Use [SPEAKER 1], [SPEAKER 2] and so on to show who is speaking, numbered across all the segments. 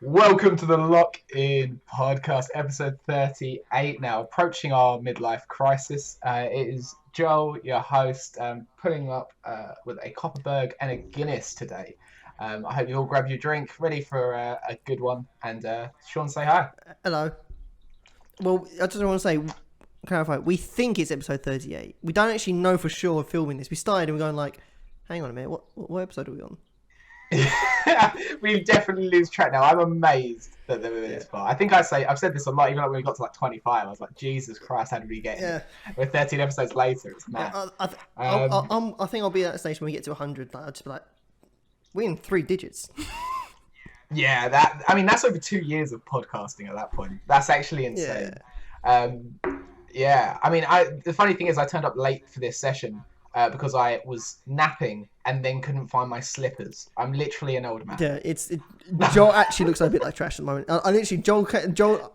[SPEAKER 1] Welcome to the Lock In Podcast, episode 38 now, approaching our midlife crisis. It is Joel, your host, pulling up with a Copperberg and a Guinness today. I hope you all grab your drink, ready for a good one. And Sean, say hi.
[SPEAKER 2] Hello. Well, I just want to clarify, we think it's episode 38. We don't actually know for sure of filming this. We started and we're going like, hang on a minute, what episode are we on?
[SPEAKER 1] We definitely lose track now. I'm amazed that they were this far. I think I've said this a lot, even when we got to like 25. I was like, Jesus Christ, how did we get here? We're 13 episodes later. It's mad.
[SPEAKER 2] I think I'll be at that stage when we get to 100. Like, I'll just be like, we're in 3 digits.
[SPEAKER 1] Yeah, that's over 2 years of podcasting at that point. That's actually insane. Yeah. The funny thing is I turned up late for this session because I was napping and then couldn't find my slippers. I'm literally an old man.
[SPEAKER 2] Yeah, Joel actually looks a bit like trash at the moment. I literally, Joel,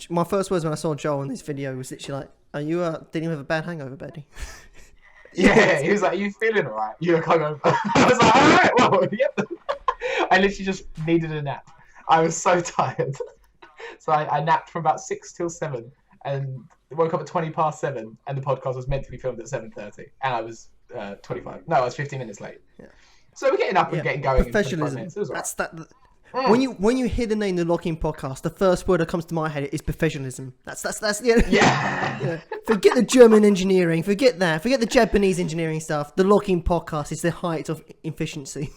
[SPEAKER 2] my first words when I saw Joel in this video was literally like, are you, didn't you have a bad hangover, Betty?
[SPEAKER 1] Yeah, he was like, are you feeling alright? You look hungover. I was like, alright, well, yep. I literally just needed a nap. I was so tired. So I napped from about 6 till 7 and woke up at 20 past 7 and the podcast was meant to be filmed at 7:30 and I was 25. No, I was 15 minutes late. Yeah. So we're getting up and getting going.
[SPEAKER 2] Professionalism.
[SPEAKER 1] In 25 minutes.
[SPEAKER 2] That's that. When you hear the name The Lock In Podcast, the first word that comes to my head is professionalism. That's yeah. Forget the German engineering. Forget that. Forget the Japanese engineering stuff. The Lock In Podcast is the height of efficiency.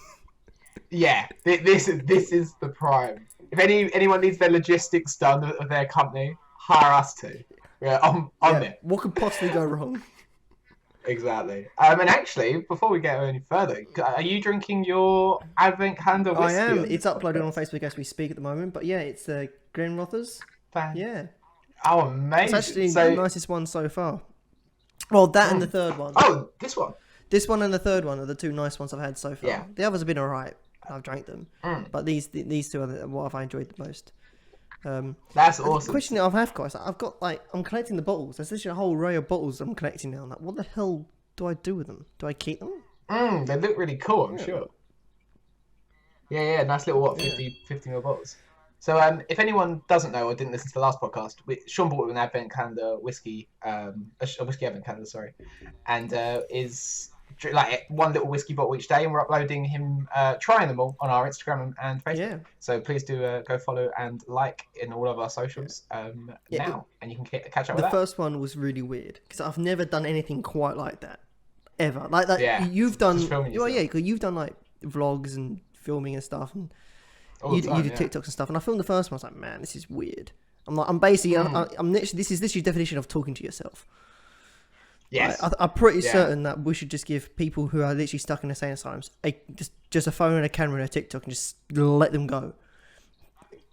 [SPEAKER 1] Yeah, this is the prime. If anyone needs their logistics done of their company, hire us too. We're on it.
[SPEAKER 2] What could possibly go wrong?
[SPEAKER 1] Exactly. And actually, before we get any further, are you drinking your Advent calendar whiskey?
[SPEAKER 2] I am. It's uploaded on Facebook as we speak at the moment. But yeah, it's Glenrother's. Yeah.
[SPEAKER 1] Oh, amazing.
[SPEAKER 2] It's actually the nicest one so far. Well, that and the third one.
[SPEAKER 1] Oh, this one.
[SPEAKER 2] This one and the third one are the 2 nice ones I've had so far.
[SPEAKER 1] Yeah.
[SPEAKER 2] The others have been alright. I've drank them. But these 2 are what I've enjoyed the most.
[SPEAKER 1] That's awesome.
[SPEAKER 2] The question that I've got is I'm collecting the bottles. There's literally a whole array of bottles I'm collecting now. I'm like, what the hell do I do with them? Do I keep them?
[SPEAKER 1] They look really cool, I'm sure. Yeah, nice little 50 ml bottles. So if anyone doesn't know or didn't listen to the last podcast, Sean bought an Advent calendar whiskey, a whiskey Advent calendar, sorry, and is like one little whiskey bottle each day, and we're uploading him trying them all on our Instagram and Facebook. Yeah. So please do go follow and like in all of our socials now, and you can catch up with that.
[SPEAKER 2] The first one was really weird because I've never done anything quite like that ever. Like that, yeah. You've done, you've done like vlogs and filming and stuff, and you do TikToks and stuff. And I filmed the first one. I was like, man, this is weird. I'm basically, I'm literally, this is your definition of talking to yourself.
[SPEAKER 1] Yes.
[SPEAKER 2] I'm pretty certain that we should just give people who are literally stuck in insane asylums just a phone and a camera and a TikTok and just let them go.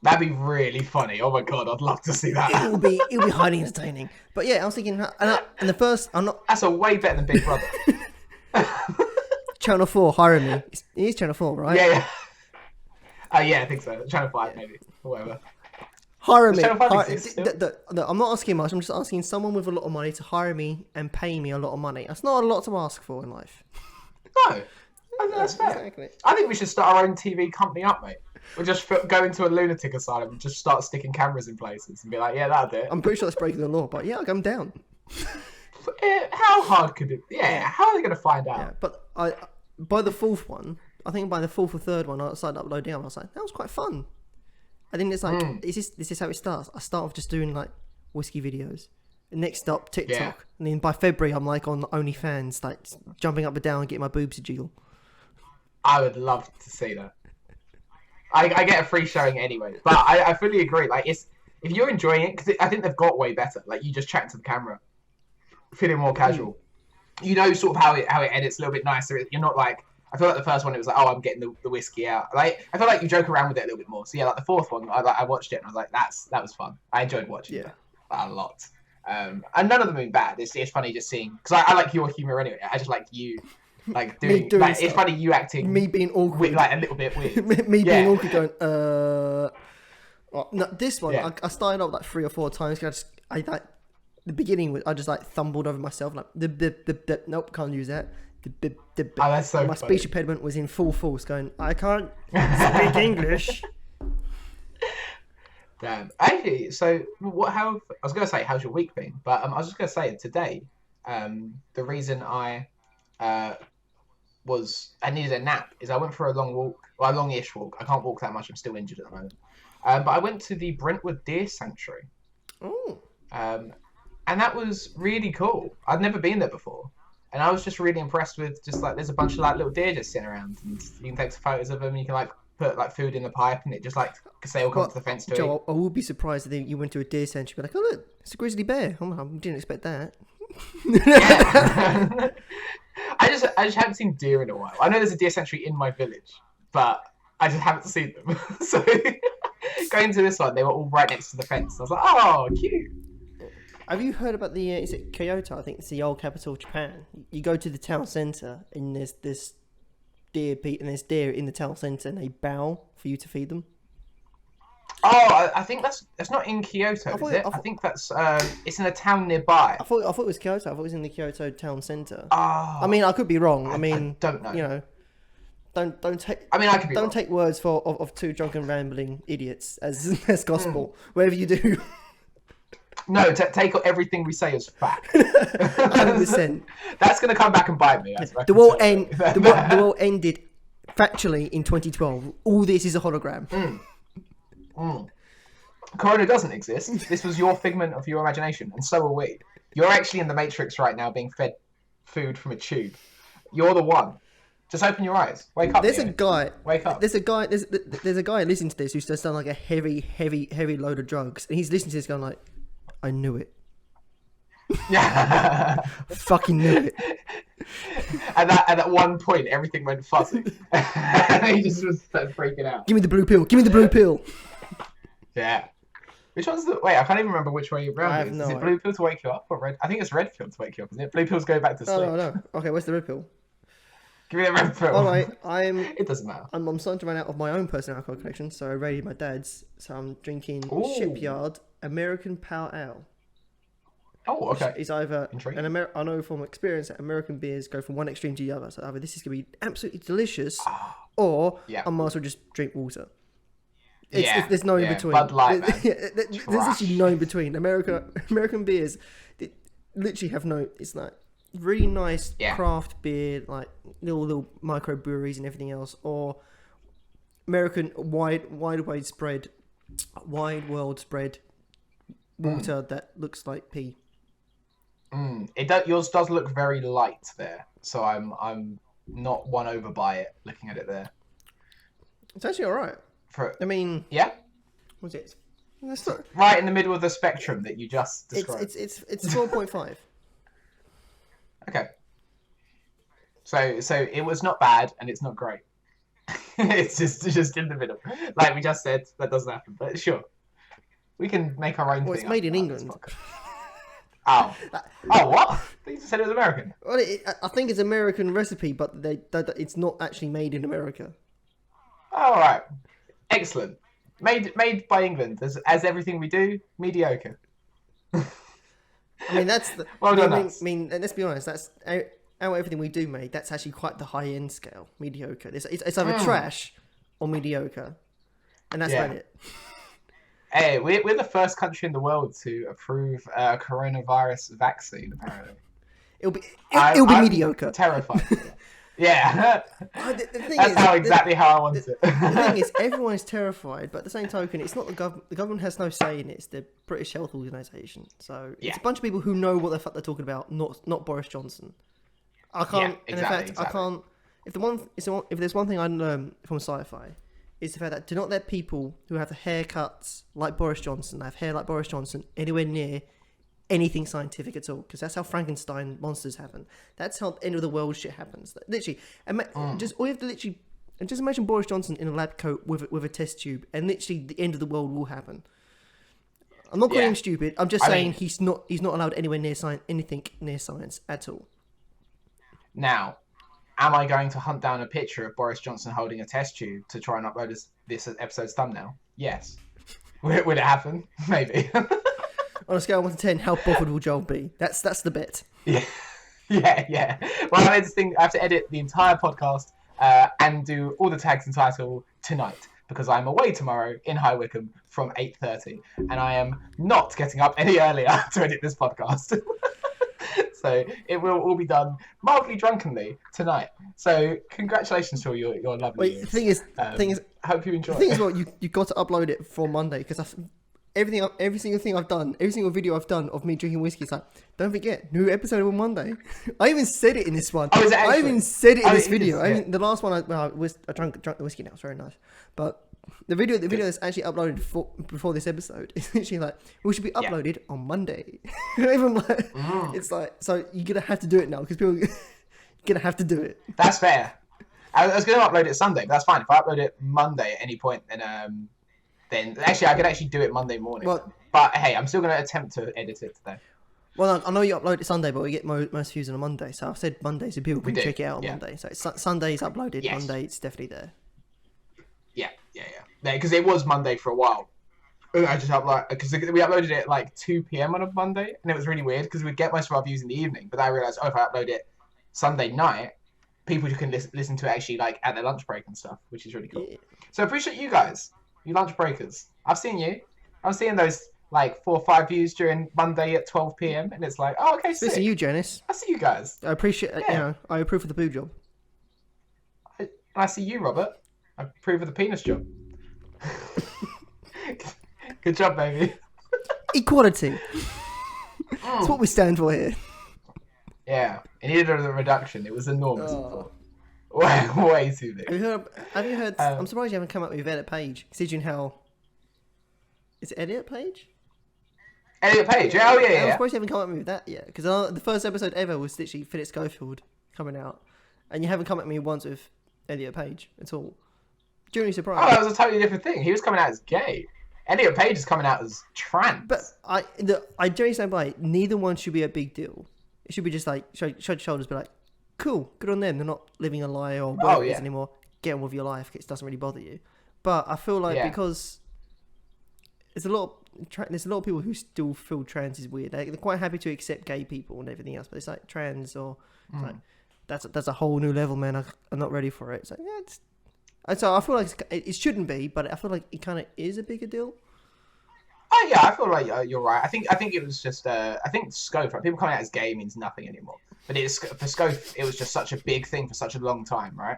[SPEAKER 1] That'd be really funny. Oh my god, I'd love to see that.
[SPEAKER 2] It'll be highly entertaining. But yeah, I was thinking, and the first, I'm not.
[SPEAKER 1] That's a way better than Big Brother.
[SPEAKER 2] Channel 4 hiring me. It is Channel 4, right?
[SPEAKER 1] Yeah. Yeah, I think so. Channel 5 maybe, or whatever.
[SPEAKER 2] Hire me. I'm not asking much. I'm just asking someone with a lot of money to hire me and pay me a lot of money. That's not a lot to ask for in life.
[SPEAKER 1] No, I think that's fair. Exactly. I think we should start our own TV company up, mate. We'll just go into a lunatic asylum and just start sticking cameras in places and be like, yeah, that'll do it.
[SPEAKER 2] I'm pretty sure that's breaking the law, but yeah, I'm down.
[SPEAKER 1] How hard could it be? Yeah, how are they going to find out?
[SPEAKER 2] Yeah, but by the 4th one, I think by the 4th or 3rd one, I started uploading them. I was like, that was quite fun. I think it's like, this is how it starts. I start off just doing like whiskey videos. Next up, TikTok. And then by February, I'm like on OnlyFans, like jumping up and down and getting my boobs a jiggle.
[SPEAKER 1] I would love to see that. I get a free showing anyway. But I fully agree. Like, if you're enjoying it, because I think they've got way better. Like, you just chat to the camera, feeling more casual. You know sort of how it edits a little bit nicer. You're not like, I feel like the first one, it was like, oh, I'm getting the whiskey out. Like, I feel like you joke around with it a little bit more. So yeah, like the 4th one, I watched it and I was like, that was fun. I enjoyed watching it a lot. And none of them have been bad. It's funny just seeing, because I like your humor anyway. I just like you, like doing like, it's funny you acting,
[SPEAKER 2] me being awkward,
[SPEAKER 1] like a little bit weird.
[SPEAKER 2] me being awkward, going. Oh, no, this one I started off like 3 or 4 times. Cause I like the beginning. I just like stumbled over myself, like nope, can't use that.
[SPEAKER 1] That's so
[SPEAKER 2] my speech impediment was in full force, going, I can't speak English.
[SPEAKER 1] Damn. Actually, so what? How I was gonna say, how's your week been? But I was just gonna say today. The reason uh I needed a nap is I went for a long walk, well, a long-ish walk. I can't walk that much. I'm still injured at the moment. But I went to the Brentwood Deer Sanctuary.
[SPEAKER 2] Oh,
[SPEAKER 1] Um, and that was really cool. I'd never been there before, and I was just really impressed with just like there's a bunch of like little deer just sitting around, and you can take some photos of them. You can like put like food in the pipe, and it just like because they all come
[SPEAKER 2] well,
[SPEAKER 1] to the fence to eat.
[SPEAKER 2] Joe, I would be surprised if you went to a deer sanctuary. Be like, oh look, it's a grizzly bear. Oh, I didn't expect that.
[SPEAKER 1] Yeah. I just haven't seen deer in a while. I know there's a deer sanctuary in my village, but I just haven't seen them. So going to this one, they were all right next to the fence. I was like, oh, cute.
[SPEAKER 2] Have you heard about the? Is it Kyoto? I think it's the old capital of Japan. You go to the town center, and there's this deer, and there's deer in the town center, and they bow for you to feed them.
[SPEAKER 1] Oh, I think that's not in Kyoto, is it? I think that's it's in a town nearby.
[SPEAKER 2] I thought it was Kyoto. I thought it was in the Kyoto town center.
[SPEAKER 1] Oh,
[SPEAKER 2] I mean, I could be wrong. I mean,
[SPEAKER 1] I don't know.
[SPEAKER 2] You know, don't take.
[SPEAKER 1] I mean, I could be
[SPEAKER 2] Don't
[SPEAKER 1] wrong.
[SPEAKER 2] take words of two drunken rambling idiots as gospel. Whatever you do.
[SPEAKER 1] No, take everything we say as fact.
[SPEAKER 2] 100%.
[SPEAKER 1] That's going to come back and bite me.
[SPEAKER 2] The world the world ended factually in 2012. All this is a hologram.
[SPEAKER 1] Corona doesn't exist. This was your figment of your imagination, and so are we. You're actually in the Matrix right now, being fed food from a tube. You're the one. Just open your eyes. Wake up.
[SPEAKER 2] There's
[SPEAKER 1] Neo.
[SPEAKER 2] a guy.
[SPEAKER 1] Wake up.
[SPEAKER 2] There's a guy listening to this who's just done like a heavy load of drugs, and he's listening to this going like, I knew it.
[SPEAKER 1] Yeah.
[SPEAKER 2] Fucking knew it.
[SPEAKER 1] And at one point, everything went fuzzy. He just was freaking out.
[SPEAKER 2] Give me the blue pill. Give me the blue pill.
[SPEAKER 1] Yeah. Which one's the... Wait, I can't even remember which way around
[SPEAKER 2] I
[SPEAKER 1] it
[SPEAKER 2] have
[SPEAKER 1] is.
[SPEAKER 2] no
[SPEAKER 1] Is it
[SPEAKER 2] idea.
[SPEAKER 1] blue pill to wake you up or red? I think it's red pill to wake you up, isn't it? Blue pills go back to sleep.
[SPEAKER 2] Oh no. Okay, where's the red pill?
[SPEAKER 1] Give me the red pill.
[SPEAKER 2] All right,
[SPEAKER 1] It doesn't matter.
[SPEAKER 2] I'm starting to run out of my own personal alcohol collection, so I raided my dad's. So I'm drinking
[SPEAKER 1] Ooh.
[SPEAKER 2] Shipyard American Pale Ale.
[SPEAKER 1] Oh, okay.
[SPEAKER 2] It's either
[SPEAKER 1] Intriguing.
[SPEAKER 2] I know from experience that American beers go from one extreme to the other. So either this is going to be absolutely delicious, or
[SPEAKER 1] Yeah.
[SPEAKER 2] I might as well just drink water. There's no in between.
[SPEAKER 1] Bud Light, man.
[SPEAKER 2] There's actually no in between. American beers literally have no. It's like really nice craft beer, like little micro breweries and everything else, or American wide world spread water that looks like pee.
[SPEAKER 1] Yours does look very light there, so I'm not won over by it. Looking at it there,
[SPEAKER 2] It's actually all right. I mean,
[SPEAKER 1] yeah,
[SPEAKER 2] what's it? It's not.
[SPEAKER 1] right in the middle of the spectrum that you just described.
[SPEAKER 2] It's 4.5.
[SPEAKER 1] Okay. So it was not bad and it's not great. It's just in the middle. Like we just said, that doesn't happen. But sure, we can make our own.
[SPEAKER 2] Well,
[SPEAKER 1] thing
[SPEAKER 2] it's made
[SPEAKER 1] up
[SPEAKER 2] in
[SPEAKER 1] about this
[SPEAKER 2] England.
[SPEAKER 1] podcast. Oh, what? You just said it was American.
[SPEAKER 2] Well, I think it's American recipe, but it's not actually made in America.
[SPEAKER 1] All right, excellent. Made by England, as everything we do, mediocre.
[SPEAKER 2] I mean, that's the.
[SPEAKER 1] Well done,
[SPEAKER 2] I
[SPEAKER 1] us.
[SPEAKER 2] mean, let's be honest. That's out of everything we do made. That's actually quite the high end scale. Mediocre. It's either trash or mediocre, and that's about it.
[SPEAKER 1] Hey, we're the first country in the world to approve a coronavirus vaccine. Apparently,
[SPEAKER 2] It'll be
[SPEAKER 1] I'm
[SPEAKER 2] mediocre.
[SPEAKER 1] Terrified. Yeah,
[SPEAKER 2] The thing
[SPEAKER 1] that's
[SPEAKER 2] is,
[SPEAKER 1] exactly how I want it.
[SPEAKER 2] The thing is, everyone is terrified, but at the same token, it's not the government. The government has no say in it. It's the British Health Organisation. So it's a bunch of people who know what the fuck they're talking about, not Boris Johnson. I can't.
[SPEAKER 1] Yeah,
[SPEAKER 2] and in fact, I can't. If there's one thing I learned from sci-fi, is the fact that do not let people who have haircuts like Boris Johnson, have hair like Boris Johnson, anywhere near anything scientific at all, because that's how Frankenstein monsters happen. That's how end of the world shit happens. Literally, just all you have to literally, and just imagine Boris Johnson in a lab coat with a test tube, and literally the end of the world will happen. I'm not calling him stupid. I'm just saying he's not allowed anywhere near anything near science at all.
[SPEAKER 1] Now, am I going to hunt down a picture of Boris Johnson holding a test tube to try and upload this episode's thumbnail? Yes. Would it happen? Maybe.
[SPEAKER 2] On a scale of 1 to 10, how bothered will Joel be? That's the bet.
[SPEAKER 1] Yeah. Yeah. Well, I have to edit the entire podcast and do all the tags and title tonight because I'm away tomorrow in High Wycombe from 8:30, and I am not getting up any earlier to edit this podcast. So it will all be done mildly drunkenly tonight. So congratulations to your lovely
[SPEAKER 2] Wait,
[SPEAKER 1] years.
[SPEAKER 2] the thing is,
[SPEAKER 1] I hope you enjoy
[SPEAKER 2] the thing
[SPEAKER 1] it.
[SPEAKER 2] is, what you got to upload it for Monday because every single thing I've done, every single video I've done of me drinking whiskey, it's like, don't forget, new episode on Monday. I even said it in this one.
[SPEAKER 1] Oh, is it actually?
[SPEAKER 2] I even said it in this
[SPEAKER 1] it
[SPEAKER 2] video.
[SPEAKER 1] is, yeah.
[SPEAKER 2] The last one, I drank the whiskey now. It's very nice, but. The video that's actually uploaded before this episode is literally like, we should be uploaded on Monday. Even like, it's like, so you're gonna have to do it now because people you're gonna have to do it.
[SPEAKER 1] That's fair. I was going to upload it Sunday, but that's fine. If I upload it Monday at any point, then actually I could actually do it Monday morning.
[SPEAKER 2] Well,
[SPEAKER 1] but hey, I'm still going to attempt to edit it today.
[SPEAKER 2] Well, I know you upload it Sunday, but we get most views on a Monday. So I've said Monday, so people can check it out on Monday. So it's Sunday's uploaded, yes. Monday it's definitely there.
[SPEAKER 1] Yeah. Because it was Monday for a while. I just upload because we uploaded it at like 2 p.m. on a Monday, and it was really weird because we'd get most of our views in the evening. But I realized, if I upload it Sunday night, people can listen to it actually like at their lunch break and stuff, which is really cool. Yeah. So I appreciate you guys, you lunch breakers. I've seen you. I'm seeing those like 4 or 5 views during Monday at 12 p.m. and it's like, oh, okay, sick.
[SPEAKER 2] Listen, you, Janice.
[SPEAKER 1] I see you guys.
[SPEAKER 2] I appreciate. I approve of the boob job.
[SPEAKER 1] I see you, Robert. I approve of the penis job. Good job, baby.
[SPEAKER 2] Equality. That's what we stand for here.
[SPEAKER 1] Yeah, it needed a reduction. It was enormous. Way too big.
[SPEAKER 2] Have you heard? I'm surprised you haven't come up with Elliot Page, considering how. Is it Elliot Page?
[SPEAKER 1] Elliot Page, yeah,
[SPEAKER 2] I'm surprised you haven't come up with that yet, because the first episode ever was literally Philip Schofield coming out, and you haven't come at me once with Elliot Page at all. Genuinely surprised.
[SPEAKER 1] Oh, that was a totally different thing. He was coming out as gay. Elliot Page is coming out as trans.
[SPEAKER 2] But I genuinely stand by it. Neither one should be a big deal. It should be just like shrug your shoulders, be like, cool, good on them. They're not living a lie or whatever it is anymore. Get on with your life. It doesn't really bother you. But I feel like because there's a lot of people who still feel trans is weird. They're quite happy to accept gay people and everything else, but it's like trans or like that's a whole new level, man. I'm not ready for it. So so I feel like it shouldn't be, but I feel like it kind of is a bigger deal.
[SPEAKER 1] Oh yeah, I feel like you're right. I think it was just I think scope. Right? People coming out as gay means nothing anymore. But for scope, it was just such a big thing for such a long time, right?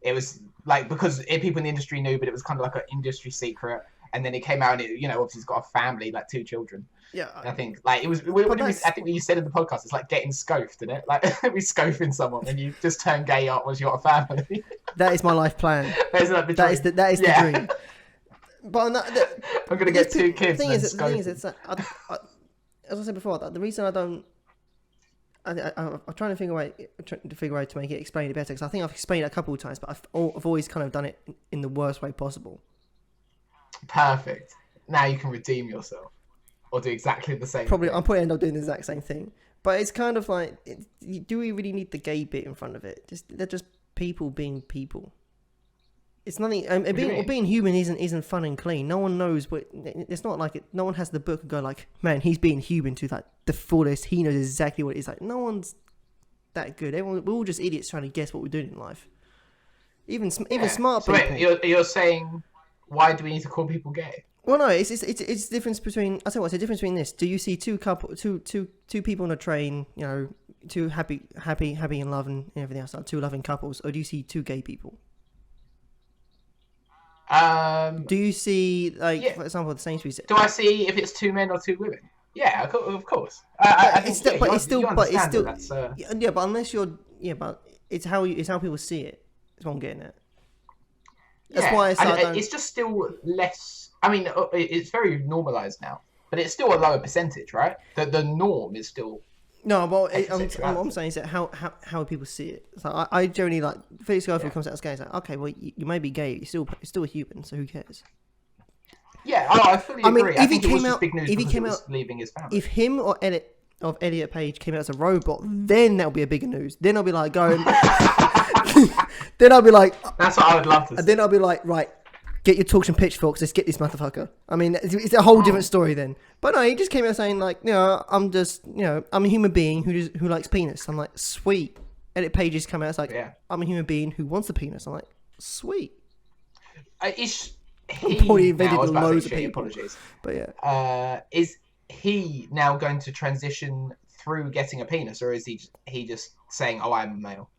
[SPEAKER 1] It was like because people in the industry knew, but it was kind of like an industry secret. And then it came out, and obviously he's got a family, like 2 children. Yeah, and I think like it was. I think what you said in the podcast, it's like getting scoped, isn't it? Like we scoping someone, and you just turn gay up once you got a family.
[SPEAKER 2] That is my life plan. That is the dream. But
[SPEAKER 1] I'm gonna get 2 kids.
[SPEAKER 2] The thing is, it's as I said before, the reason I don't. I'm trying to figure a way to make it explain it better, because I think I've explained it a couple of times, but I've always kind of done it in the worst way possible.
[SPEAKER 1] Perfect. Now you can redeem yourself, or do exactly the same.
[SPEAKER 2] Probably, I'll probably end up doing the exact same thing. But it's kind of like, do we really need the gay bit in front of it? They're just people being people. It's nothing. Being human isn't fun and clean. No one knows what. It's not like it. No one has the book and go like, man, he's being human to like the fullest. He knows exactly what it is. Like, no one's that good. We're all just idiots trying to guess what we're doing in life. Even smart people.
[SPEAKER 1] Wait, you're saying, why do we need to call people gay?
[SPEAKER 2] Well, no, it's the difference between. I tell you what, it's the difference between this. Do you see two people on a train? Two happy in love and everything else, like 2 loving couples, or do you see 2 gay people? Do you see, like, for example, the Sainsbury's?
[SPEAKER 1] Do I see if it's 2 men or 2 women? Yeah, of course. But it's still. But unless you're, but it's how people see it. That's what I'm getting at. That's why it's just still less. I mean, it's very normalized now, but it's still a lower percentage, right? The norm is still. No, well,
[SPEAKER 2] what I'm saying is that how people see it. So I generally like Felix Schofield comes out as gay. It's like, okay, well, you may be gay, you're still a human, so who cares?
[SPEAKER 1] Yeah, I fully agree.
[SPEAKER 2] If he came out,
[SPEAKER 1] leaving his family.
[SPEAKER 2] If him or Elliot Page came out as a robot, then that'll be a bigger news. Then I'll be like going. Then I'll be like.
[SPEAKER 1] That's what I would love to.
[SPEAKER 2] And then I'll be like, right. Get your torch and pitchforks, let's get this motherfucker. I mean, it's a whole different story then. But no, he just came out saying like, I'm a human being who likes penis. I'm like, sweet. Edit Pages come out, it's like, I'm a human being who wants a penis. I'm like, sweet. Probably
[SPEAKER 1] he now, I
[SPEAKER 2] invented
[SPEAKER 1] was about to
[SPEAKER 2] loads
[SPEAKER 1] say
[SPEAKER 2] of
[SPEAKER 1] she,
[SPEAKER 2] people.
[SPEAKER 1] apologies.
[SPEAKER 2] But yeah.
[SPEAKER 1] Is he now going to transition through getting a penis, or is he just saying, "Oh, I'm male"?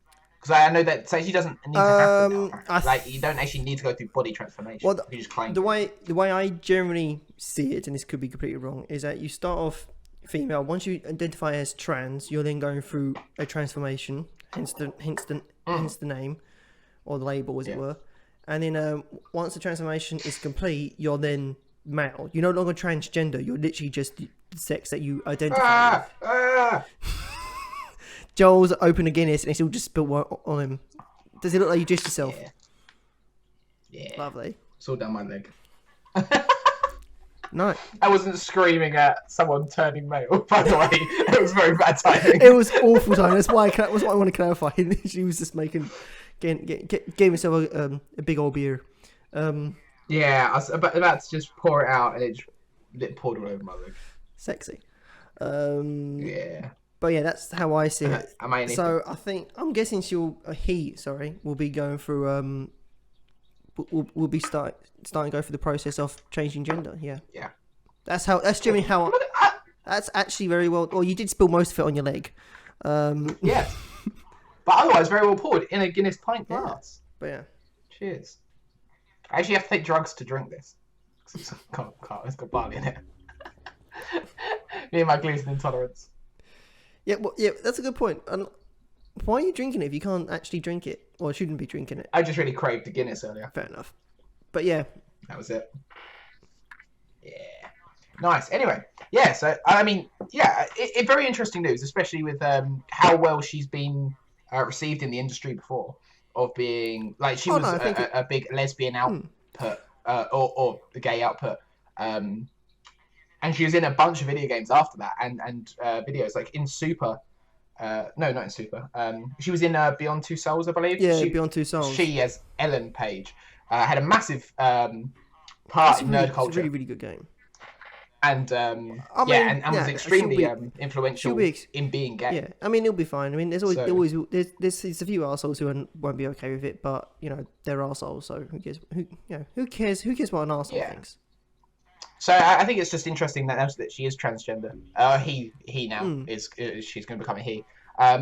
[SPEAKER 1] Because I know that so she doesn't need to happen now. Apparently. Like you don't actually need to go through body transformation.
[SPEAKER 2] Well,
[SPEAKER 1] You just claim
[SPEAKER 2] the way I generally see it, and this could be completely wrong, is that you start off female. Once you identify as trans, you're then going through a transformation, hence the name or the label, as it were. And then once the transformation is complete, you're then male. You're no longer transgender. You're literally just the sex that you identify with. Joel's opened a Guinness and it's all just spilled on him. Does it look like you just yourself?
[SPEAKER 1] Yeah.
[SPEAKER 2] Lovely.
[SPEAKER 1] It's all down my leg.
[SPEAKER 2] No.
[SPEAKER 1] I wasn't screaming at someone turning male, by the way. It was very bad timing.
[SPEAKER 2] It was awful timing. That's why I want to clarify. She was just gave himself a big old beer.
[SPEAKER 1] Yeah, I was about to just pour it out and it poured all over my leg.
[SPEAKER 2] Sexy.
[SPEAKER 1] Yeah.
[SPEAKER 2] But yeah, that's how I see it.
[SPEAKER 1] So
[SPEAKER 2] I'm guessing he will be going through will be starting to go through the process of changing gender. Yeah.
[SPEAKER 1] Yeah.
[SPEAKER 2] That's generally how. That's actually very well. Well, you did spill most of it on your leg.
[SPEAKER 1] Yeah. But otherwise, very well poured in a Guinness pint glass.
[SPEAKER 2] But yeah.
[SPEAKER 1] Cheers. I actually have to take drugs to drink this. It's got barley in it. Me and my gluten intolerance.
[SPEAKER 2] Yeah, well, yeah, that's a good point. And why are you drinking it if you can't actually drink it, or shouldn't be drinking it?
[SPEAKER 1] I just really craved the Guinness earlier.
[SPEAKER 2] Fair enough. But yeah,
[SPEAKER 1] that was it. Yeah, nice. Anyway, yeah. So I mean, yeah, it very interesting news, especially with how well she's been received in the industry before, of being like she was a big lesbian output or the gay output. And she was in a bunch of video games after that, and videos like in Super. No, not in Super. She was in Beyond Two Souls, I believe.
[SPEAKER 2] Yeah, Beyond Two Souls.
[SPEAKER 1] She, as Ellen Page, had a massive part in nerd culture.
[SPEAKER 2] It's a really, really good game.
[SPEAKER 1] And was extremely influential in being gay.
[SPEAKER 2] Yeah, I mean, it'll be fine. I mean, there's a few arseholes who won't be okay with it, but you know they're arseholes, so who cares? Who cares what an arsehole thinks?
[SPEAKER 1] So I think it's just interesting that she is transgender. He now is she's going to become a he. I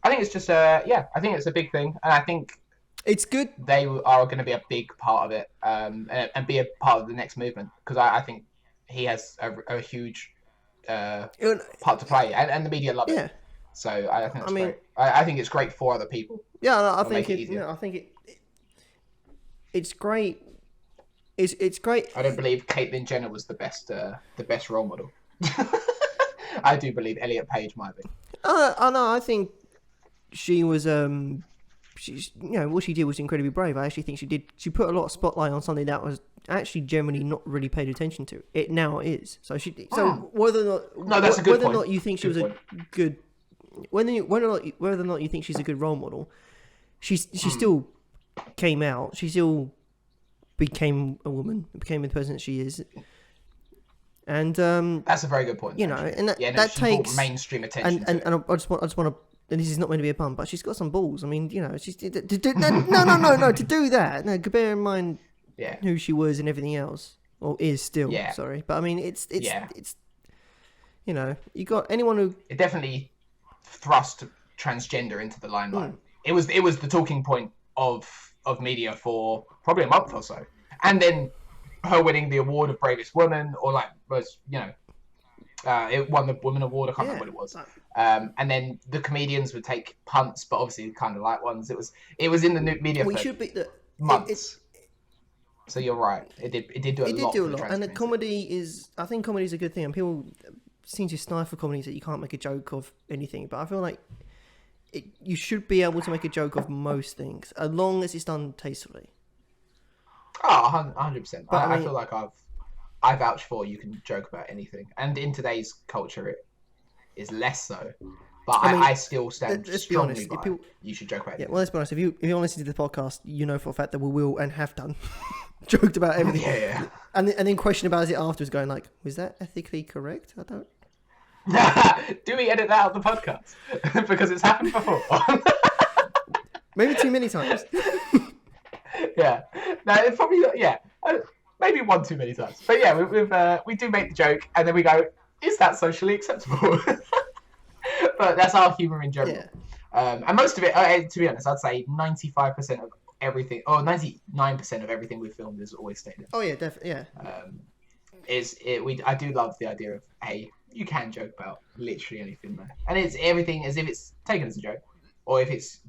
[SPEAKER 1] think it's just I think it's a big thing, and I think
[SPEAKER 2] it's good.
[SPEAKER 1] They are going to be a big part of it, and be a part of the next movement, because I think he has a huge part to play, and the media love it. So I think that's great. I think it's great for other people.
[SPEAKER 2] Yeah, I think it's great. It's great.
[SPEAKER 1] I don't believe Caitlyn Jenner was the best role model. I do believe Elliot Page might be.
[SPEAKER 2] I think she was what she did was incredibly brave. I actually think she put a lot of spotlight on something that was actually generally not really paid attention to. It now is. So whether or not you think she was a good whether or not you think she's a good role model, she still came out. She still became a woman, became the person that she is, and
[SPEAKER 1] that's a very good point.
[SPEAKER 2] You know, and that takes
[SPEAKER 1] mainstream attention.
[SPEAKER 2] And I just want to. And this is not meant to be a pun, but she's got some balls. I mean, you know, she's to do that. No, bear in mind who she was and everything else, or is still. Yeah. Sorry, but I mean, it's you know, you got anyone who
[SPEAKER 1] it definitely thrust transgender into the limelight. It was the talking point of media for probably a month or so, and then her winning the award of bravest woman, or it won the woman award. I can't remember what it was. And then the comedians would take punts, but obviously kind of light ones. It was in the media for months. So you're right. It did do a lot.
[SPEAKER 2] And I think comedy is a good thing, and people seem to stifle comedies that you can't make a joke of anything. But I feel like you should be able to make a joke of most things, as long as it's done tastefully.
[SPEAKER 1] Oh, 100%. I feel like I vouch for you can joke about anything, and in today's culture it is less so. But I still stand strongly by you should joke about anything.
[SPEAKER 2] Yeah, well, let's be honest. If you listen to the podcast, you know for a fact that we will and have done joked about everything.
[SPEAKER 1] Yeah.
[SPEAKER 2] And then question about it afterwards, going like, was that ethically correct? I don't.
[SPEAKER 1] Do we edit that out of the podcast? Because it's happened before. Maybe
[SPEAKER 2] too many times.
[SPEAKER 1] Yeah. No, it's probably yeah. maybe one too many times. But yeah, we do make the joke, and then we go, is that socially acceptable? But that's our humour in general.
[SPEAKER 2] Yeah.
[SPEAKER 1] And most of it, to be honest, I'd say 95% of everything, or 99% of everything we've filmed is always stayed in.
[SPEAKER 2] Oh yeah, definitely. Yeah.
[SPEAKER 1] I do love the idea of, hey, you can joke about literally anything though, and it's everything as if it's taken as a joke, or if it's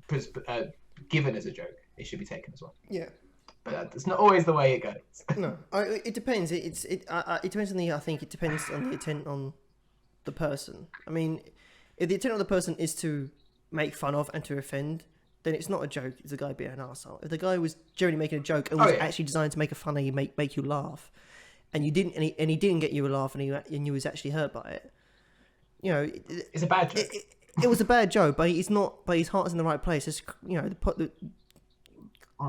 [SPEAKER 1] given as a joke, it should be taken as well.
[SPEAKER 2] Yeah.
[SPEAKER 1] But that's not always the way it goes.
[SPEAKER 2] No, it depends. It depends on the. I think it depends on the intent on the person. I mean, if the intent of the person is to make fun of and to offend, then it's not a joke. It's a guy being an arsehole. If the guy was generally making a joke and was actually designed to make a funny, make you laugh, and you didn't, and he didn't get you a laugh, and you was actually hurt by it, you know,
[SPEAKER 1] it's a bad joke.
[SPEAKER 2] It was a bad joke, but it's not. But his heart's in the right place. It's, you know,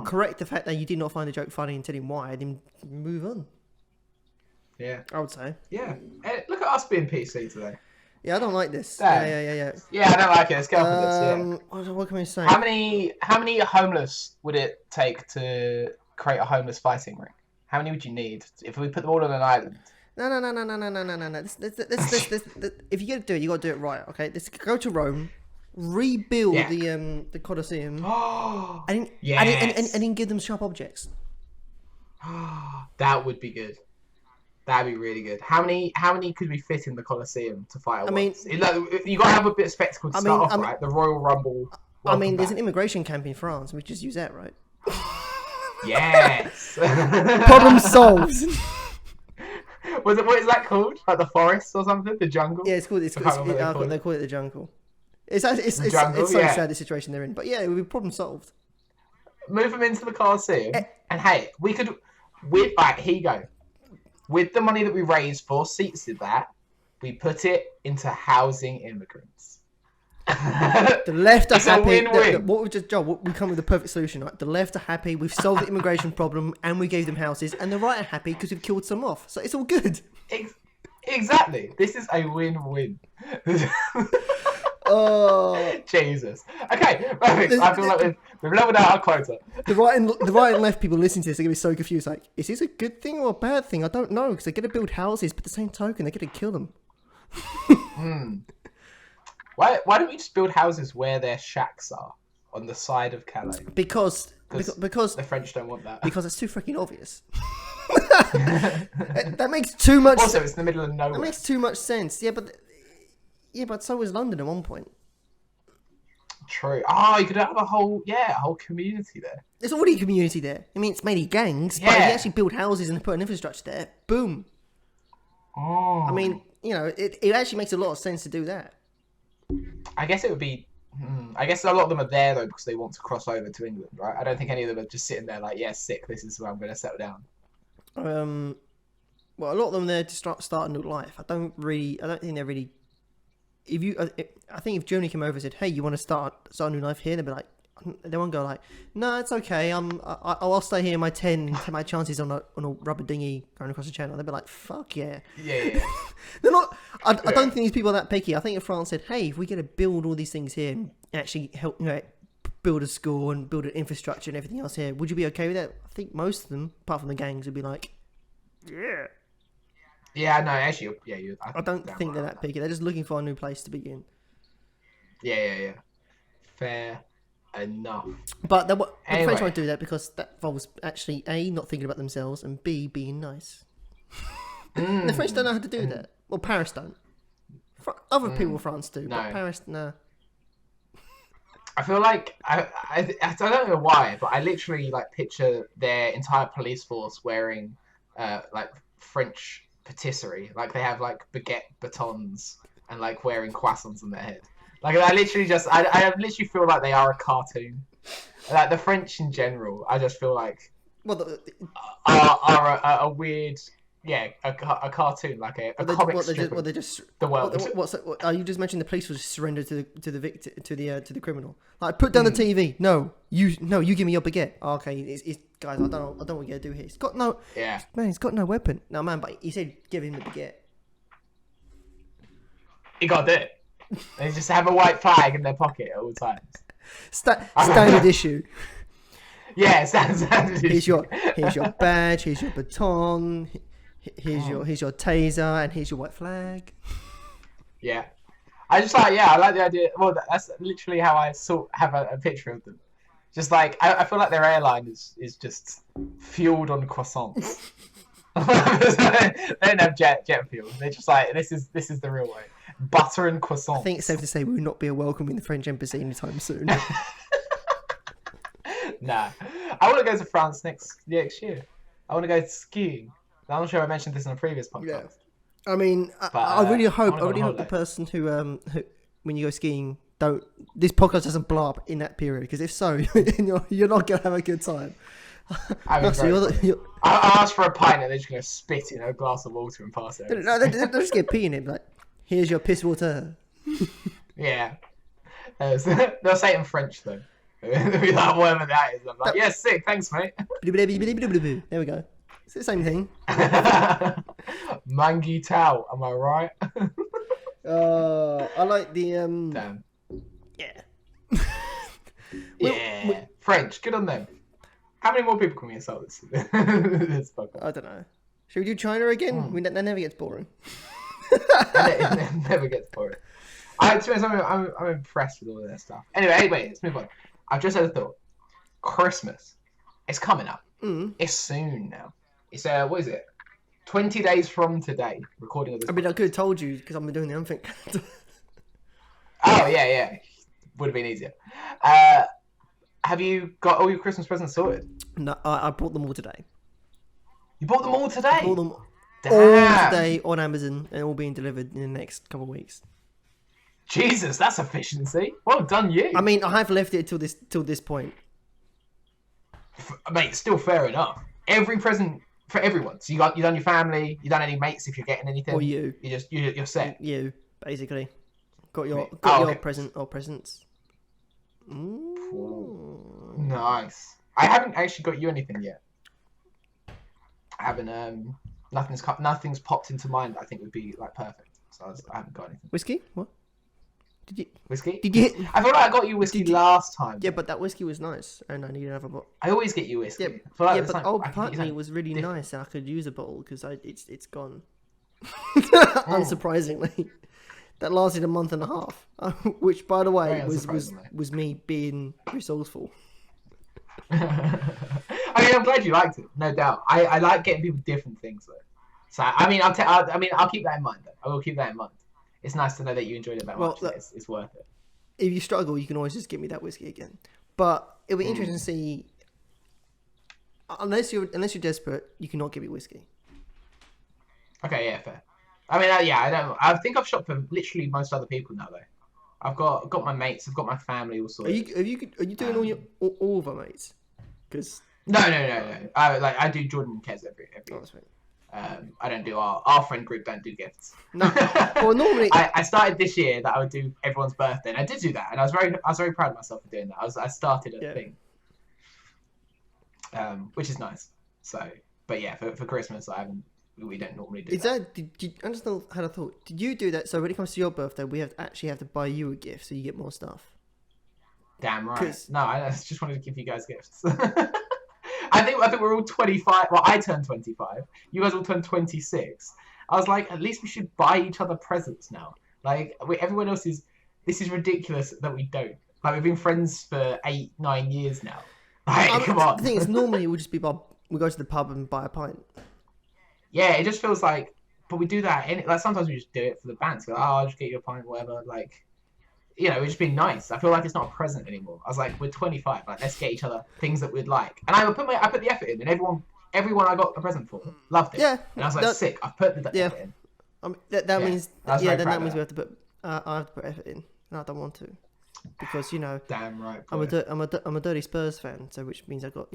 [SPEAKER 2] correct the fact that you did not find the joke funny and tell him why, and then move on.
[SPEAKER 1] Yeah,
[SPEAKER 2] I would say.
[SPEAKER 1] Yeah, look at us being PC today.
[SPEAKER 2] Yeah, I don't like this.
[SPEAKER 1] Damn.
[SPEAKER 2] Yeah.
[SPEAKER 1] Yeah, I don't like it. Let's go for this. Yeah.
[SPEAKER 2] What can we say?
[SPEAKER 1] How many homeless would it take to create a homeless fighting ring? How many would you need if we put them all on an island?
[SPEAKER 2] No. If you're gonna do it, you gotta do it right. Okay, let's go to Rome, rebuild the Colosseum, and then give them sharp objects.
[SPEAKER 1] That would be good. That'd be really good. How many could we fit in the Colosseum to fight? You gotta have a bit of spectacle to start off, right? The Royal Rumble.
[SPEAKER 2] There's an immigration camp in France. We just use that, right?
[SPEAKER 1] Yes.
[SPEAKER 2] Problem solved.
[SPEAKER 1] What is that called? Like the forest or something? The jungle?
[SPEAKER 2] Yeah, it's called. They call it the jungle. It's so sad the situation they're in. But yeah, it would be problem solved.
[SPEAKER 1] Move them into the Colosseum, and hey, we could. Here you go. With the money that we raised for seats in that, we put it into housing immigrants.
[SPEAKER 2] The left are happy.
[SPEAKER 1] Win-win.
[SPEAKER 2] What we just Joel, we come with the perfect solution, right? The left are happy. We've solved the immigration problem, and we gave them houses. And the right are happy because we've killed some off. So it's all good.
[SPEAKER 1] Exactly. This is a win-win.
[SPEAKER 2] Oh,
[SPEAKER 1] Jesus. Okay, perfect. I feel like we've leveled out our quota.
[SPEAKER 2] The right and left people listening to this are gonna be so confused. Like, is this a good thing or a bad thing? I don't know, because they're gonna build houses, but the same token, they're gonna kill them.
[SPEAKER 1] Why don't we just build houses where their shacks are on the side of Calais?
[SPEAKER 2] Because
[SPEAKER 1] the French don't want that.
[SPEAKER 2] Because it's too freaking obvious. That makes too much.
[SPEAKER 1] Also, it's in the middle of nowhere.
[SPEAKER 2] That makes too much sense. Yeah, but so was London at one point.
[SPEAKER 1] True. Oh, you could have a whole community there.
[SPEAKER 2] There's already a community there. I mean, it's mainly gangs, but if you actually build houses and put an infrastructure there, boom.
[SPEAKER 1] Oh.
[SPEAKER 2] I mean, it actually makes a lot of sense to do that.
[SPEAKER 1] I guess it would be. I guess a lot of them are there though because they want to cross over to England, right? I don't think any of them are just sitting there like, yeah, sick. This is where I'm going to settle down.
[SPEAKER 2] Well, a lot of them are there to start a new life. I don't think they're really. I think if Germany came over and said, "Hey, you want to start a new life here?" They'd be like, they won't go like, "No, it's okay. I'll stay here in my tent and take my chances on a rubber dinghy going across the channel." They'd be like, "Fuck yeah."
[SPEAKER 1] Yeah.
[SPEAKER 2] They're not. I don't think these people are that picky. I think if France said, "Hey, if we get to build all these things here and actually help, build a school and build an infrastructure and everything else here, would you be okay with that?" I think most of them, apart from the gangs, would be like, "Yeah."
[SPEAKER 1] Yeah, no, actually, yeah.
[SPEAKER 2] I don't think they're that picky. They're just looking for a new place to begin.
[SPEAKER 1] Yeah. Fair enough.
[SPEAKER 2] But the French won't do that because that involves actually A, not thinking about themselves, and B, being nice. The French don't know how to do that. Well, Paris don't. Other people in France do, but Paris, no.
[SPEAKER 1] I feel like I don't know why, but I literally picture their entire police force wearing French patisserie, they have baguette batons and wearing croissants on their head. I literally I literally feel like they are a cartoon. The French in general, I just feel like are a weird, a cartoon, a comic strip of the world.
[SPEAKER 2] Are you just mentioning the police will just surrender to the victim, to the criminal? Put down the TV. No, you give me your baguette. Oh, okay, it's guys. I don't know what you're gonna do here. He's got no.
[SPEAKER 1] Yeah.
[SPEAKER 2] Man, he's got no weapon. No, man, but he said give him the baguette.
[SPEAKER 1] He got it. They just have a white flag in their pocket at all times.
[SPEAKER 2] Standard issue.
[SPEAKER 1] Yeah, sounds
[SPEAKER 2] Here's your badge. Here's your baton. Here's
[SPEAKER 1] Oh.
[SPEAKER 2] your taser, and here's your white flag.
[SPEAKER 1] Yeah. I just like, yeah, I like the idea. Well, that's literally how I have a picture of them. Just like, I feel like their airline is just fueled on croissants. They don't have jet fuel. They're just like, this is the real way. Butter and croissants.
[SPEAKER 2] I think it's safe to say we will not be welcoming the French embassy anytime soon.
[SPEAKER 1] Nah. I want to go to France next year. I want to go skiing. I'm not sure I mentioned this in a previous podcast.
[SPEAKER 2] Yeah. I mean,
[SPEAKER 1] But,
[SPEAKER 2] I really hope.
[SPEAKER 1] I
[SPEAKER 2] I
[SPEAKER 1] wanna
[SPEAKER 2] really
[SPEAKER 1] go on
[SPEAKER 2] hope the
[SPEAKER 1] holiday.
[SPEAKER 2] person who when you go skiing, this podcast doesn't blow up in that period. Because if so, you're not gonna have a good time.
[SPEAKER 1] I
[SPEAKER 2] So
[SPEAKER 1] I'll ask for a pint and they're just going to spit in a glass of water and pass it.
[SPEAKER 2] no, they just get pee in it. Like, here's your piss water.
[SPEAKER 1] Yeah. They'll say it in French though. They'll be like, whatever that is. I'm like, yeah, sick, thanks, mate.
[SPEAKER 2] There we go. It's the same thing.
[SPEAKER 1] Mangi Tao, am I right?
[SPEAKER 2] I like the
[SPEAKER 1] Damn.
[SPEAKER 2] Yeah.
[SPEAKER 1] Yeah. French, good on them. How many more people can we insult this podcast?
[SPEAKER 2] I don't know. Should we do China again? That never gets boring.
[SPEAKER 1] It never gets boring. To be honest, I'm impressed with all of that stuff. Anyway, let's move on. I've just had a thought. Christmas. It's coming up. It's soon now. It's what is it? 20 days from today. Recording of this.
[SPEAKER 2] I mean, I could have told you because I've been doing the unthink.
[SPEAKER 1] Oh yeah. Would have been easier. Have you got all your Christmas presents sorted?
[SPEAKER 2] No, I bought them all today.
[SPEAKER 1] You bought them all today?
[SPEAKER 2] I bought them
[SPEAKER 1] Damn.
[SPEAKER 2] all today on Amazon and all being delivered in the next couple of weeks.
[SPEAKER 1] Jesus, that's efficiency. Well done, you.
[SPEAKER 2] I mean, I have left it till this point.
[SPEAKER 1] Mate, still fair enough. Every present for everyone. So you done your family. You done any mates if you're getting anything.
[SPEAKER 2] Or you.
[SPEAKER 1] You're set.
[SPEAKER 2] You basically got your
[SPEAKER 1] okay.
[SPEAKER 2] present or presents.
[SPEAKER 1] Ooh, nice. I haven't actually got you anything yet. I haven't. Nothing's popped into mind that I think would be like perfect. So I haven't got anything.
[SPEAKER 2] Whiskey? What? Did you?
[SPEAKER 1] Whiskey?
[SPEAKER 2] Did you?
[SPEAKER 1] I feel like I got you whiskey last time.
[SPEAKER 2] Yeah, but that whiskey was nice, and I need another bottle.
[SPEAKER 1] I always get you whiskey.
[SPEAKER 2] Yeah,
[SPEAKER 1] I feel like
[SPEAKER 2] but
[SPEAKER 1] like,
[SPEAKER 2] Old
[SPEAKER 1] I can get you
[SPEAKER 2] Putney
[SPEAKER 1] something
[SPEAKER 2] was really
[SPEAKER 1] different.
[SPEAKER 2] nice, and I could use a bottle because it's gone. Unsurprisingly, that lasted a month and a half, which, by the way,
[SPEAKER 1] Very unsurprisingly.
[SPEAKER 2] was me being resourceful.
[SPEAKER 1] I mean, I'm glad you liked it, no doubt. I like getting people different things though. So I mean, I'll keep that in mind. Though. I will keep that in mind. It's nice to know that you enjoyed it that much.
[SPEAKER 2] Well,
[SPEAKER 1] It's worth it.
[SPEAKER 2] If you struggle, you can always just give me that whiskey again. But it'll be interesting to see. Unless you're desperate, you cannot give me whiskey.
[SPEAKER 1] Okay, yeah, fair. I mean, yeah, I don't. I think I've shopped for literally most other people now though. I've got my mates. I've got my family all
[SPEAKER 2] Are
[SPEAKER 1] sorted.
[SPEAKER 2] you doing all of our mates? Because
[SPEAKER 1] No. I do Jordan and Kez every.
[SPEAKER 2] oh, that's right.
[SPEAKER 1] I don't do our friend group. Don't do gifts.
[SPEAKER 2] No. Well, normally
[SPEAKER 1] I started this year that I would do everyone's birthday, and I did do that, and I was very proud of myself for doing that. I started a thing, which is nice. So, but yeah, for Christmas, we don't normally do.
[SPEAKER 2] Is that? Did you understand how I thought? Did you do that? So when it comes to your birthday, we have to buy you a gift, so you get more stuff.
[SPEAKER 1] Damn right. No, I just wanted to give you guys gifts. I think we're all 25. Well, I turned 25. You guys all turned 26. I was like, at least we should buy each other presents now. Like, everyone else is. This is ridiculous that we don't. Like, we've been friends for 8-9 years now. Like, come on.
[SPEAKER 2] The thing is, normally we go to the pub and buy a pint.
[SPEAKER 1] Yeah, it just feels like. But we do that. Like sometimes we just do it for the bands. Go, I'll just get you a pint, whatever. Like. We just be nice. I feel like it's not a present anymore. I was like, we're 25. Like, let's get each other things that we'd like. And I put the effort in, and everyone I got a present for loved it.
[SPEAKER 2] Yeah.
[SPEAKER 1] And I was like, sick. I've put the effort in.
[SPEAKER 2] I mean, that means
[SPEAKER 1] that
[SPEAKER 2] means we have to put. I have to put effort in, and I don't want to, because
[SPEAKER 1] Damn right.
[SPEAKER 2] I'm a dirty Spurs fan, so which means I got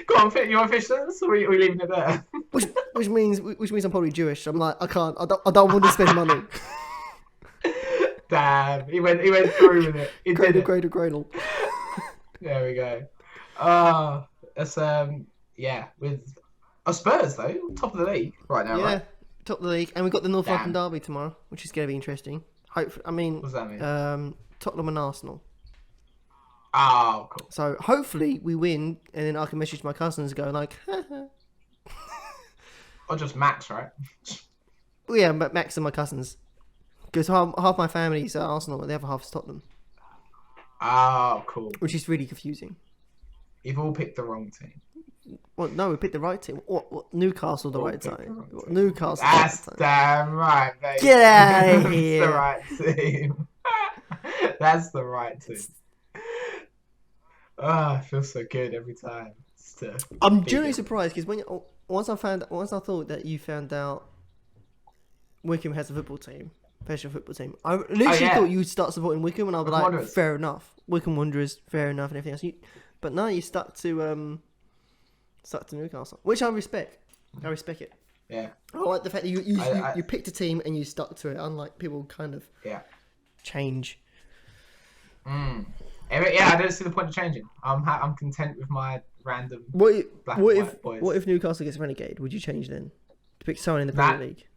[SPEAKER 1] Go on, you want to fish this, or are we leaving it there?
[SPEAKER 2] which means I'm probably Jewish. I'm like, I don't want to spend money.
[SPEAKER 1] Damn, he went through with it.
[SPEAKER 2] Cradle.
[SPEAKER 1] There we go. That's with Spurs though, top of the league right now, right?
[SPEAKER 2] Top of the league, and we've got the Northampton derby tomorrow, which is going to be interesting. Hopefully, I mean,
[SPEAKER 1] What does that mean?
[SPEAKER 2] Tottenham and Arsenal.
[SPEAKER 1] Oh, cool.
[SPEAKER 2] So hopefully we win, and then I can message my cousins, and go like,
[SPEAKER 1] Or just Max, right?
[SPEAKER 2] well, yeah, but Max and my cousins, because half my family is Arsenal, and the other half is Tottenham,
[SPEAKER 1] Oh, cool.
[SPEAKER 2] which is really confusing.
[SPEAKER 1] You've all picked the wrong team.
[SPEAKER 2] Well, no, we picked the right team. What Newcastle the
[SPEAKER 1] All
[SPEAKER 2] right
[SPEAKER 1] picked the
[SPEAKER 2] time?
[SPEAKER 1] wrong team.
[SPEAKER 2] Newcastle.
[SPEAKER 1] That's
[SPEAKER 2] the right time.
[SPEAKER 1] damn right, baby.
[SPEAKER 2] Get out of
[SPEAKER 1] That's
[SPEAKER 2] here.
[SPEAKER 1] the right team. That's the right team. Oh, it feels so good every time.
[SPEAKER 2] I'm genuinely surprised because once I thought that you found out Wickham has a football team, professional football team, I literally thought you'd start supporting Wickham, and I'd be like,
[SPEAKER 1] Wanderers.
[SPEAKER 2] fair enough, Wickham Wanderers, fair enough, and everything else. But no, you stuck to Newcastle, which I respect. I respect it.
[SPEAKER 1] Yeah.
[SPEAKER 2] I like the fact that you picked a team and you stuck to it, unlike people kind of change.
[SPEAKER 1] Yeah, I don't see the point of changing. I'm content with my random
[SPEAKER 2] What
[SPEAKER 1] black and white boys.
[SPEAKER 2] What if Newcastle gets relegated? Would you change then to pick someone in the Premier League?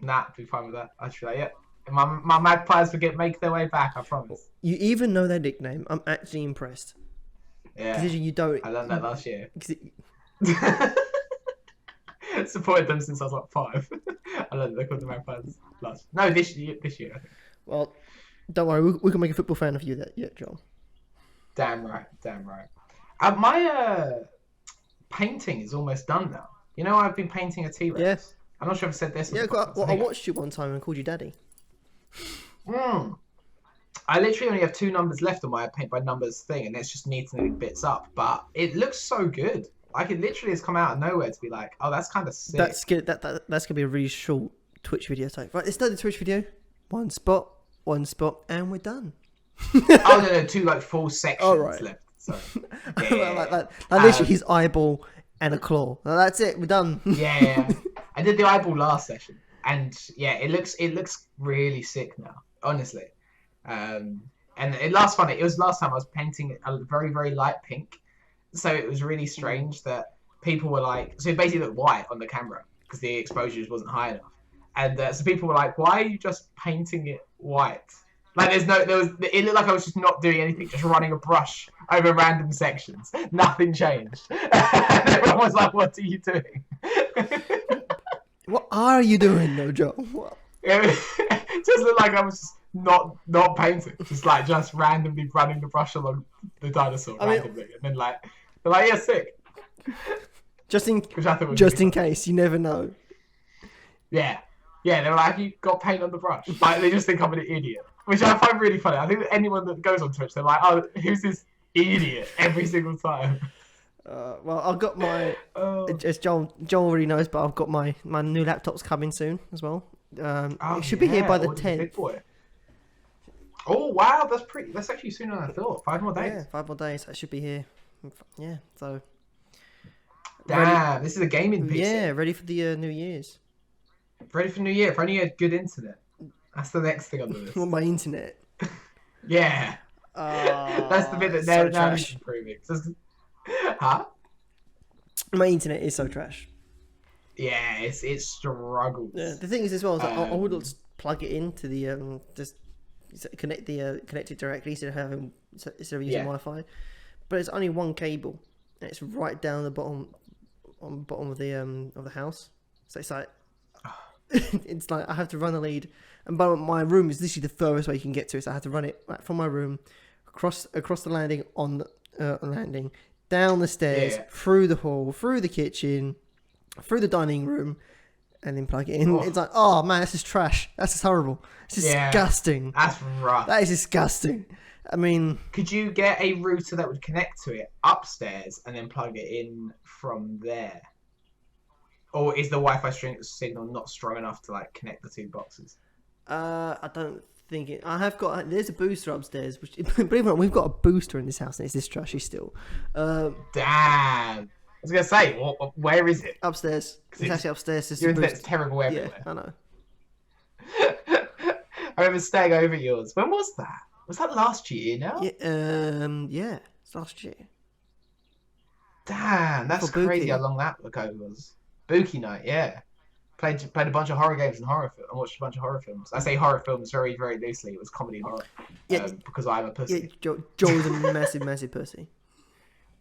[SPEAKER 1] Nah, be fine with that. I'd be like, yeah. My Magpies will make their way back. I promise.
[SPEAKER 2] You even know their nickname. I'm actually impressed.
[SPEAKER 1] Yeah.
[SPEAKER 2] Because you don't.
[SPEAKER 1] I learned that last year. Supported them since I was like 5. I learned they called the Magpies last. No, this year. I think.
[SPEAKER 2] Well, don't worry. We can make a football fan of you. Joel.
[SPEAKER 1] Damn right. My painting is almost done now. You know, I've been painting a T-Rex.
[SPEAKER 2] Yeah.
[SPEAKER 1] I'm not sure if I've said this.
[SPEAKER 2] Yeah, I watched you one time and called you Daddy.
[SPEAKER 1] I literally only have 2 numbers left on my paint by numbers thing, and it's just neatening bits up. But it looks so good. Like, it literally has come out of nowhere to be like, oh, that's kind of sick.
[SPEAKER 2] That's good. That's gonna be a really short Twitch video type. Right, let's start the Twitch video. One spot, and we're done.
[SPEAKER 1] Oh no, 2 like full sections left. Sorry.
[SPEAKER 2] Like literally his eyeball and a claw. That's it. We're done.
[SPEAKER 1] Yeah. I did the eyeball last session, and yeah, it looks really sick now. Honestly, and it last time I was painting a very very light pink, so it was really strange that people were like, so it basically looked white on the camera because the exposure just wasn't high enough, and so people were like, why are you just painting it white? Like it looked like I was just not doing anything, just running a brush over random sections. Nothing changed. And everyone was like, what are you doing?
[SPEAKER 2] What are you doing, no Joe?
[SPEAKER 1] It just looked like I was just not painting, just randomly running the brush along the dinosaur randomly, and then they're like, yeah, sick.
[SPEAKER 2] Just in case, you never know.
[SPEAKER 1] Yeah, they were like, you got paint on the brush. Like they just think I'm an idiot, which I find really funny. I think that anyone that goes on Twitch, they're like, oh, who's this idiot every single time?
[SPEAKER 2] Well, I've got my, as Joel already knows, but I've got my new laptop's coming soon as well. It should be here by the 10th.
[SPEAKER 1] Oh wow, that's actually sooner than I thought. 5 more days.
[SPEAKER 2] Yeah, 5 more days. That should be here. Yeah, so.
[SPEAKER 1] Damn, this is a gaming PC.
[SPEAKER 2] Yeah, ready for the New Year's.
[SPEAKER 1] Ready for New Year. If only you had good internet. That's the next thing on the list.
[SPEAKER 2] Well, my internet.
[SPEAKER 1] Yeah. That's the bit that they're improving. Huh?
[SPEAKER 2] My internet is so trash.
[SPEAKER 1] Yeah, it struggles.
[SPEAKER 2] Yeah, the thing is as well is I would just plug it into the just connect it directly instead of using Wi-Fi. But it's only one cable, and it's right down the bottom of the house. So it's like it's like I have to run the lead, and my room is literally the furthest way you can get to it. So I have to run it from my room across the landing on the landing. Down the stairs, through the hall, through the kitchen, through the dining room, and then plug it in. It's like, oh man, this is trash. That's just horrible. It's disgusting.
[SPEAKER 1] That's rough.
[SPEAKER 2] That is disgusting. I mean,
[SPEAKER 1] could you get a router that would connect to it upstairs and then plug it in from there? Or is the Wi-Fi signal not strong enough to connect the 2 boxes?
[SPEAKER 2] I don't think it. I have got. There's a booster upstairs, which believe it or not, we've got a booster in this house, and it's this trashy still.
[SPEAKER 1] Damn. I was gonna say, where is it?
[SPEAKER 2] Upstairs. It's actually upstairs.
[SPEAKER 1] Your internet's terrible everywhere.
[SPEAKER 2] Yeah, I know.
[SPEAKER 1] I remember staying over at yours. When was that? Was that last year now?
[SPEAKER 2] Yeah, it's last year.
[SPEAKER 1] Damn, that's crazy how long that ago was. Bookie night, yeah. played a bunch of horror games and and watched a bunch of horror films. I say horror films very, very loosely. It was comedy horror.
[SPEAKER 2] Yeah,
[SPEAKER 1] because I'm a
[SPEAKER 2] yeah.
[SPEAKER 1] pussy.
[SPEAKER 2] Joel's a massive, massive pussy.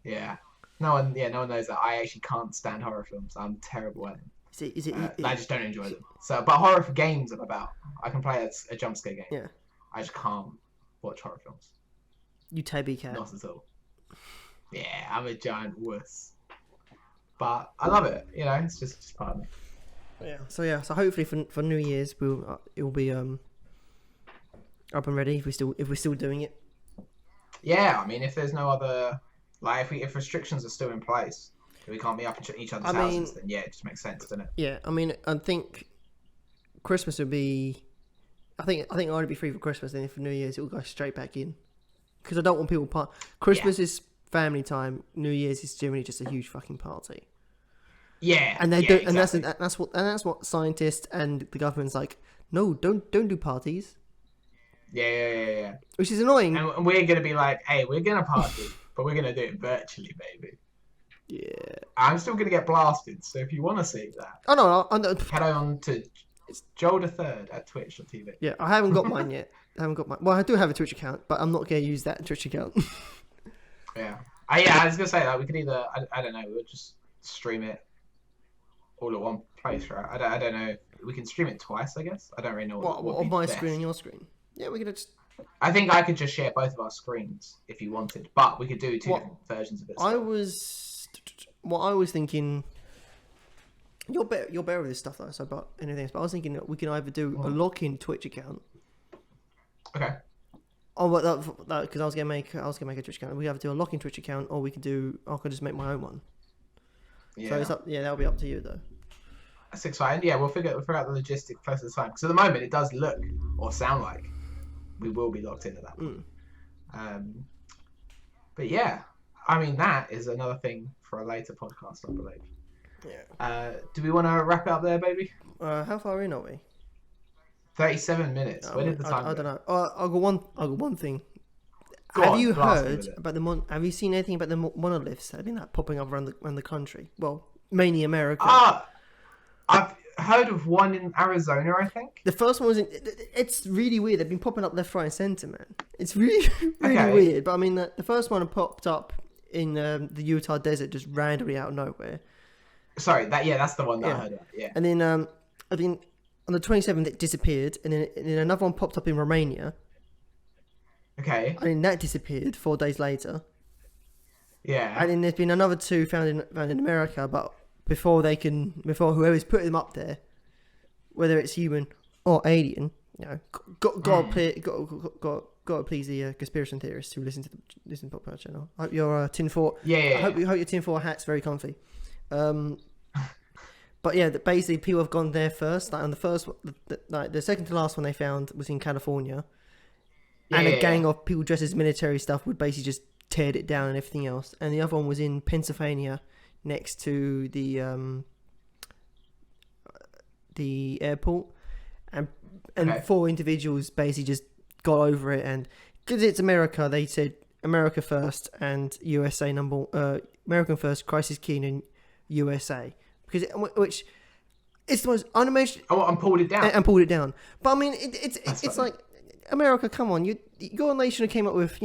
[SPEAKER 1] Yeah. No one knows that I actually can't stand horror films. I'm terrible at them. I just don't enjoy them. So, but horror games I'm about. I can play a jump scare game.
[SPEAKER 2] Yeah.
[SPEAKER 1] I just can't watch horror films.
[SPEAKER 2] You tabby cat.
[SPEAKER 1] Not at all. Yeah, I'm a giant wuss. But I love it. You know, it's just part of me.
[SPEAKER 2] Yeah. So hopefully for New Year's it'll be up and ready if we're still doing it.
[SPEAKER 1] Yeah, I mean, if there's no other, like, if restrictions are still in place, we can't be up in each other's houses, then yeah, it just makes sense, doesn't it?
[SPEAKER 2] Yeah, I mean, I think Christmas would be. I think I'd be free for Christmas, then for New Year's it will go straight back in, because I don't want people Christmas is family time. New Year's is generally just a huge fucking party.
[SPEAKER 1] Yeah,
[SPEAKER 2] and they
[SPEAKER 1] yeah,
[SPEAKER 2] do,
[SPEAKER 1] exactly.
[SPEAKER 2] and that's what scientists and the government's like. No, don't do parties.
[SPEAKER 1] Yeah.
[SPEAKER 2] Which is annoying.
[SPEAKER 1] And we're gonna be like, hey, we're gonna party, but we're gonna do it virtually, baby.
[SPEAKER 2] Yeah.
[SPEAKER 1] I'm still gonna get blasted, so if you want to see that,
[SPEAKER 2] no.
[SPEAKER 1] head on to Joel the Third at Twitch.tv.
[SPEAKER 2] Yeah, I haven't got mine yet. Well, I do have a Twitch account, but I'm not gonna use that Twitch account.
[SPEAKER 1] Yeah. I was gonna say that we could either I don't know, we'll just stream it all at one place, right? I don't know. We can stream it twice, I guess. I don't really know what
[SPEAKER 2] on my screen and your screen. Yeah, we could just.
[SPEAKER 1] I think I could just share both of our screens if you wanted, but we could do two different versions of it.
[SPEAKER 2] I was thinking. You're better with this stuff though, so about anything. But I was thinking that we can either do a lock-in Twitch account.
[SPEAKER 1] Okay.
[SPEAKER 2] Oh, but because I was gonna make a Twitch account. We either do a lock-in Twitch account, or I could just make my own one.
[SPEAKER 1] Yeah.
[SPEAKER 2] So it's up. Yeah, that'll be up to you though.
[SPEAKER 1] That's exciting. Yeah, we'll figure out the logistics close to the time. Because at the moment, it does look or sound like we will be locked into that point. But yeah, I mean, that is another thing for a later podcast, I believe.
[SPEAKER 2] Yeah.
[SPEAKER 1] Do we want to wrap it up there, baby?
[SPEAKER 2] How far in are we?
[SPEAKER 1] 37 minutes. Where did the time go?
[SPEAKER 2] I don't know. I got one thing.
[SPEAKER 1] Have
[SPEAKER 2] you heard about have you seen anything about the monoliths that have been like popping up around the country? Well, mainly America.
[SPEAKER 1] I've heard of one in Arizona, I think.
[SPEAKER 2] The first one was it's really weird. They've been popping up left, right, and centre, man. It's really weird. But I mean, the first one popped up in the Utah desert just randomly out of nowhere.
[SPEAKER 1] Sorry, that's the one that I heard of. Yeah.
[SPEAKER 2] And then I think on the 27th it disappeared, and then another one popped up in Romania. Okay. And then that disappeared 4 days later.
[SPEAKER 1] Yeah.
[SPEAKER 2] And then there's been another 2 found in America, but before whoever's putting them up there, whether it's human or alien, you know, got to please the conspiracy theorists who listen to the Pop Culture channel. I hope your tinfoil. I hope your tinfoil hat's very comfy. But yeah, basically people have gone there first. Like on the first, the second to last one they found was in California, and a gang of people dressed as military stuff would basically just teared it down and everything else. And the other one was in Pennsylvania, next to the airport, and 4 individuals basically just got over it, and because it's America, they said America first and USA American first, Christ is king, and USA, because which it's the most unimaginable.
[SPEAKER 1] Oh, and pulled it down.
[SPEAKER 2] And pulled it down. But I mean, it's like America. Come on, you're a nation who came up with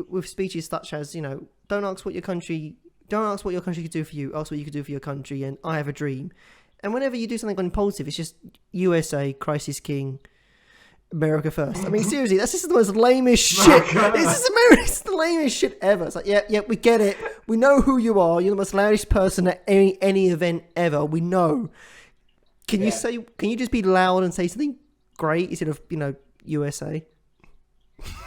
[SPEAKER 2] with speeches such as don't ask what your country could do for you, ask what you could do for your country, and I have a dream. And whenever you do something impulsive, it's just USA, Christ is king, America first. I mean, seriously, that's just the most lamest shit. It's the lamest shit ever. It's like, yeah, we get it. We know who you are. You're the most loudest person at any event ever. We know. Can you just be loud and say something great instead of USA?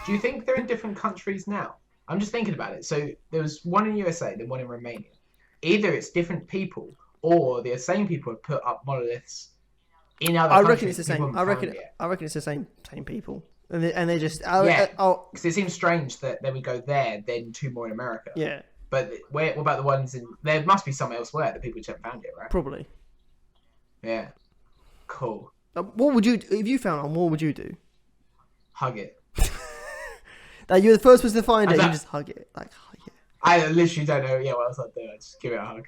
[SPEAKER 1] Do you think they're in different countries now? I'm just thinking about it. So there was one in USA, then one in Romania. Either it's different people, or the same people have put up monoliths in other countries.
[SPEAKER 2] I reckon it's the same. I reckon it's the same people, and they just
[SPEAKER 1] because it seems strange that they would go there, then 2 more in America.
[SPEAKER 2] Yeah.
[SPEAKER 1] But what about the ones in? There must be some elsewhere that people just haven't found it, right?
[SPEAKER 2] Probably.
[SPEAKER 1] Yeah. Cool.
[SPEAKER 2] What would you if you found one? What would you do?
[SPEAKER 1] Hug it.
[SPEAKER 2] Like you're the first person to find it, you just hug it. Like, oh, yeah.
[SPEAKER 1] I literally don't know what else I'd do. I'd just give it a hug.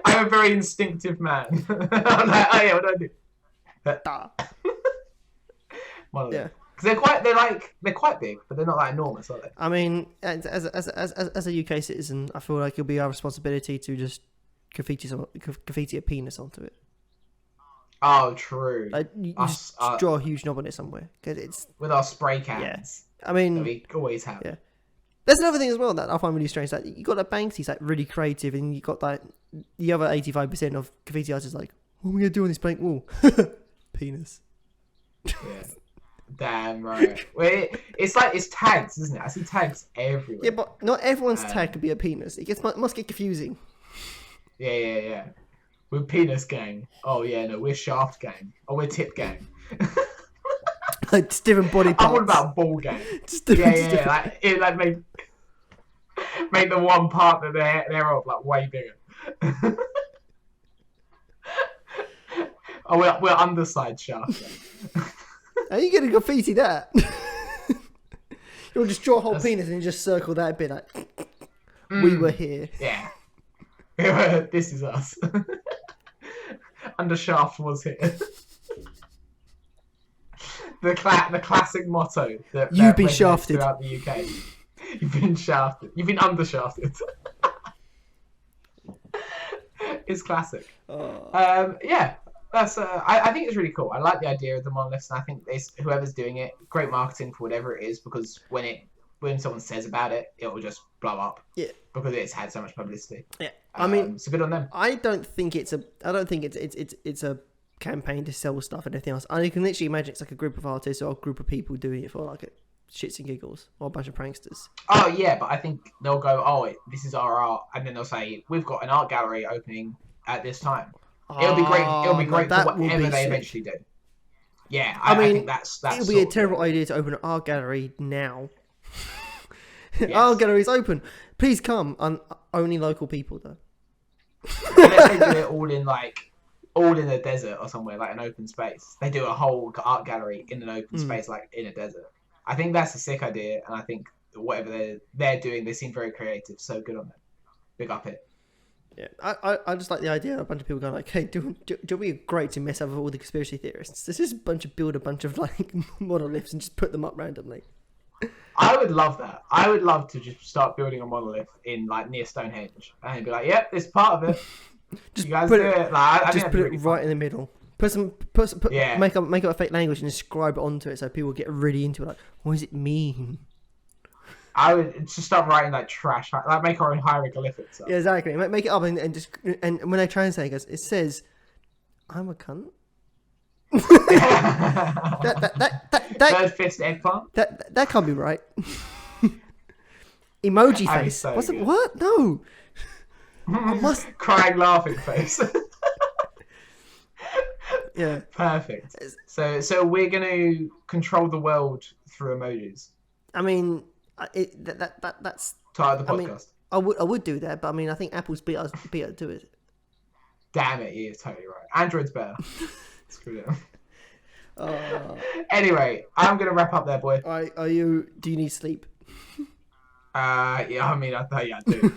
[SPEAKER 1] I I'm a very instinctive man. I'm like, oh yeah, what do I do?
[SPEAKER 2] Da.
[SPEAKER 1] Monolith.
[SPEAKER 2] Yeah.
[SPEAKER 1] Because they're quite big, but they're not like enormous, are they?
[SPEAKER 2] I mean, as a UK citizen, I feel like it'll be our responsibility to just graffiti a penis onto it.
[SPEAKER 1] Oh, true.
[SPEAKER 2] Like, you
[SPEAKER 1] Us,
[SPEAKER 2] just draw a huge knob on it somewhere. Cause it's,
[SPEAKER 1] with our spray cans
[SPEAKER 2] I mean,
[SPEAKER 1] that we always have.
[SPEAKER 2] yeah. There's another thing as well that I find really strange. That you got that Banksy's like really creative, and you got like the other 85% of graffiti artists like, what are we gonna do on this blank wall? Penis.
[SPEAKER 1] Yeah. Damn right. Well, it's like it's tags, isn't it? I see tags everywhere.
[SPEAKER 2] Yeah, but not everyone's tag could be a penis. It must get confusing.
[SPEAKER 1] Yeah. We're penis gang. Oh yeah, no, we're shaft gang. Oh, we're tip gang.
[SPEAKER 2] Like just different body parts.
[SPEAKER 1] I'm all about ball gang.
[SPEAKER 2] Just different,
[SPEAKER 1] Yeah. Like it, like make the one part that they're of like way bigger. Oh, we're underside shaft gang.
[SPEAKER 2] Are you gonna graffiti that? You'll just draw a whole penis and you just circle that bit like we were here.
[SPEAKER 1] Yeah. This is us. Undershaft was here. The classic motto that
[SPEAKER 2] You've been
[SPEAKER 1] resonates
[SPEAKER 2] shafted
[SPEAKER 1] throughout the UK. You've been shafted. You've been undershafted. It's classic. Yeah. That's I think it's really cool. I like the idea of the monoliths, and I think whoever's doing it, great marketing for whatever it is, because when someone says about it, it will just blow up.
[SPEAKER 2] Yeah.
[SPEAKER 1] Because it's had so much publicity.
[SPEAKER 2] Yeah. I mean,
[SPEAKER 1] so good on them.
[SPEAKER 2] I don't think it's a campaign to sell stuff and everything else. I can literally imagine it's like a group of artists or a group of people doing it for like shits and giggles, or a bunch of pranksters.
[SPEAKER 1] Oh yeah, but I think they'll go, oh, this is our art, and then they'll say, we've got an art gallery opening at this time. It'll be great. It'll be great for whatever they eventually do. Yeah, I mean, I think that's.
[SPEAKER 2] It'll be a terrible idea to open an art gallery now.
[SPEAKER 1] Yes.
[SPEAKER 2] Art gallery's open. Please come. Only local people though.
[SPEAKER 1] Unless they do it all in a desert or somewhere, like an open space. They do a whole art gallery in an open space, like in a desert. I think that's a sick idea, and I think whatever they're doing, they seem very creative. So good on them. Big up it.
[SPEAKER 2] Yeah, I just like the idea of a bunch of people going like, hey, do it be great to mess up with all the conspiracy theorists? This is build a bunch of like monoliths and just put them up randomly.
[SPEAKER 1] I would love that. I would love to just start building a monolith in like near Stonehenge and be like, yep, this is part of it.
[SPEAKER 2] Just
[SPEAKER 1] you guys do it. Like, I
[SPEAKER 2] just put it right in the middle. Make up a fake language and inscribe it onto it so people get really into it. Like, what does it mean?
[SPEAKER 1] I would just start writing like trash, like make our own hieroglyphics.
[SPEAKER 2] Yeah, exactly. Make it up and when I translate it, it says, "I'm a cunt." that
[SPEAKER 1] Third fist eggplant.
[SPEAKER 2] That can't be right. Emoji face.
[SPEAKER 1] So
[SPEAKER 2] What's it? What? No.
[SPEAKER 1] Crying, laughing face.
[SPEAKER 2] Yeah.
[SPEAKER 1] Perfect. So we're gonna control the world through emojis.
[SPEAKER 2] I mean, that's
[SPEAKER 1] title of the podcast.
[SPEAKER 2] I would do that, but I mean, I think Apple's beat us to it.
[SPEAKER 1] Damn it, you're totally right. Android's better. Screw it. Anyway, I'm gonna wrap up there, boy.
[SPEAKER 2] Do you need sleep?
[SPEAKER 1] Yeah, I mean, I do.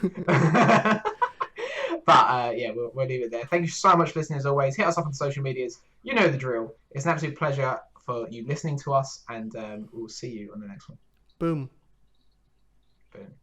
[SPEAKER 1] But yeah, we'll leave it there. Thank you so much for listening as always. Hit us up on social medias. You know the drill. It's an absolute pleasure for you listening to us, and we'll see you on the next one.
[SPEAKER 2] Boom.
[SPEAKER 1] Boom.